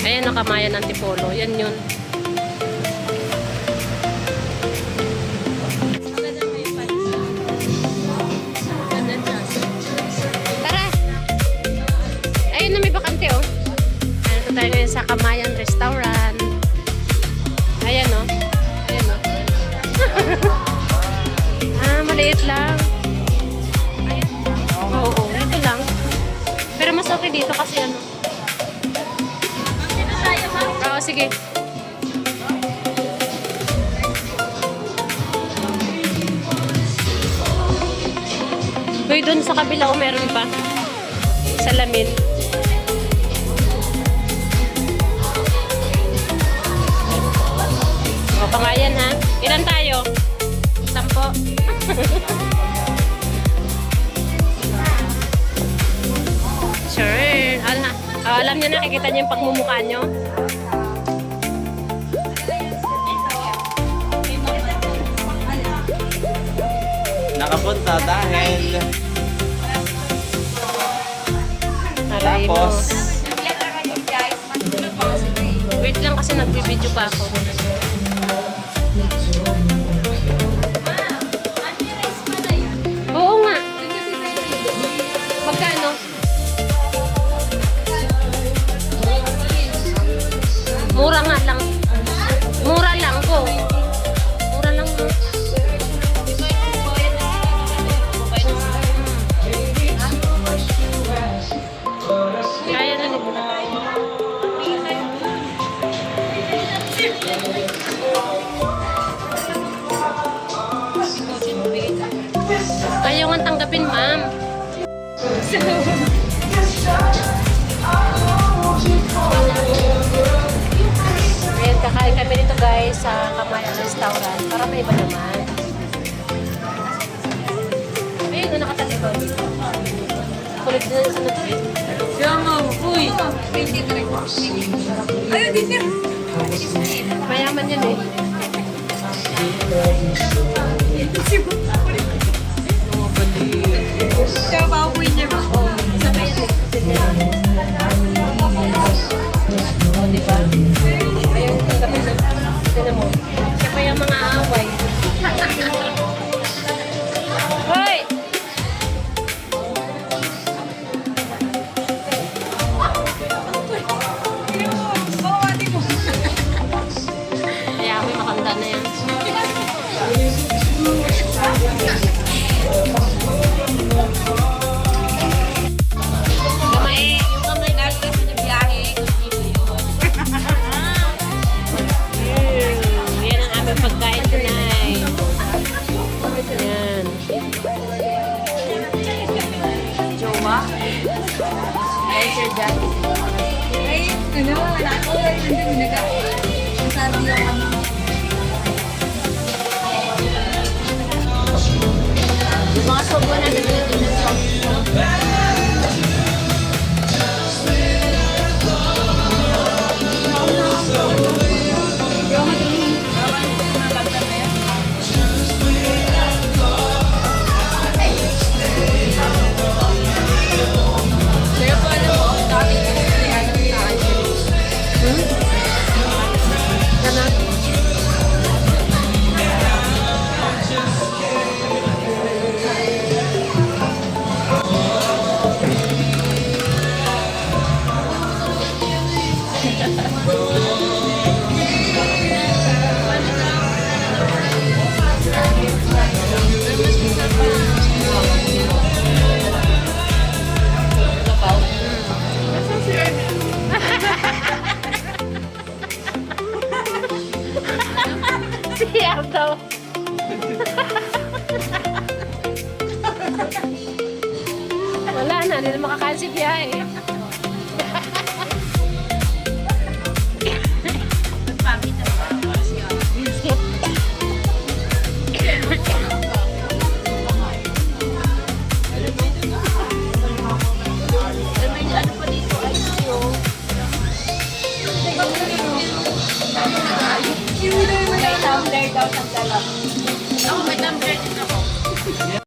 Ayan o, Kamayan Antipolo. Yan yun. Tara! Ayun na, may bakante o. Ano tayo ngayon sa Kamayan Restaurant. Ayan o. Ayan o. Maliit lang. Oo, ito lang. Pero mas okay dito kasi ano. Oo, sige. Uy, doon sa kabila o meron pa. Salamin. O, Pangayan ha. Ilan tayo? 10. Sure. Alam niyo, nakikita niyo yung pagmumukha niyo. Nakapunta dahil Alay mo. tapos Wait lang kasi nag-video pa ako. Oo nga. Magkano? Mura nga lang. Mura lang ko. Mura lang mo. Kaya na nito. Ayaw nga tanggapin, ma'am. Ayan, kakain kami dito guys sa Kamayan Restaurant para may iba naman. Ayun, na nakatalikod. Kulit na sa nag-fit. Siya nga, uy! 23. Ayun, din niya. Mayaman yan eh. Siya pa, uy niya ba? Sabay yan eh. O, diba? Ayaw tanggapin na. Tignan mo. Siya pa yung mga away. Hoy! Oo, ate mo. Kaya ako'y makanda na yan. Kamay. Yung kamay natin kasi na biyahe. Yan ang aming pagkain tonight. Yan. Jowa? Ay, Sir Jack. Ay, ano, anak ko. Hindi mo sabi yung ano. Yung mga sobo na dito na sobo. Kaya po, alam mo, dati ko kasi ano sa akin. Ano? Siya daw. Wala na, hindi na makakain si Pia eh.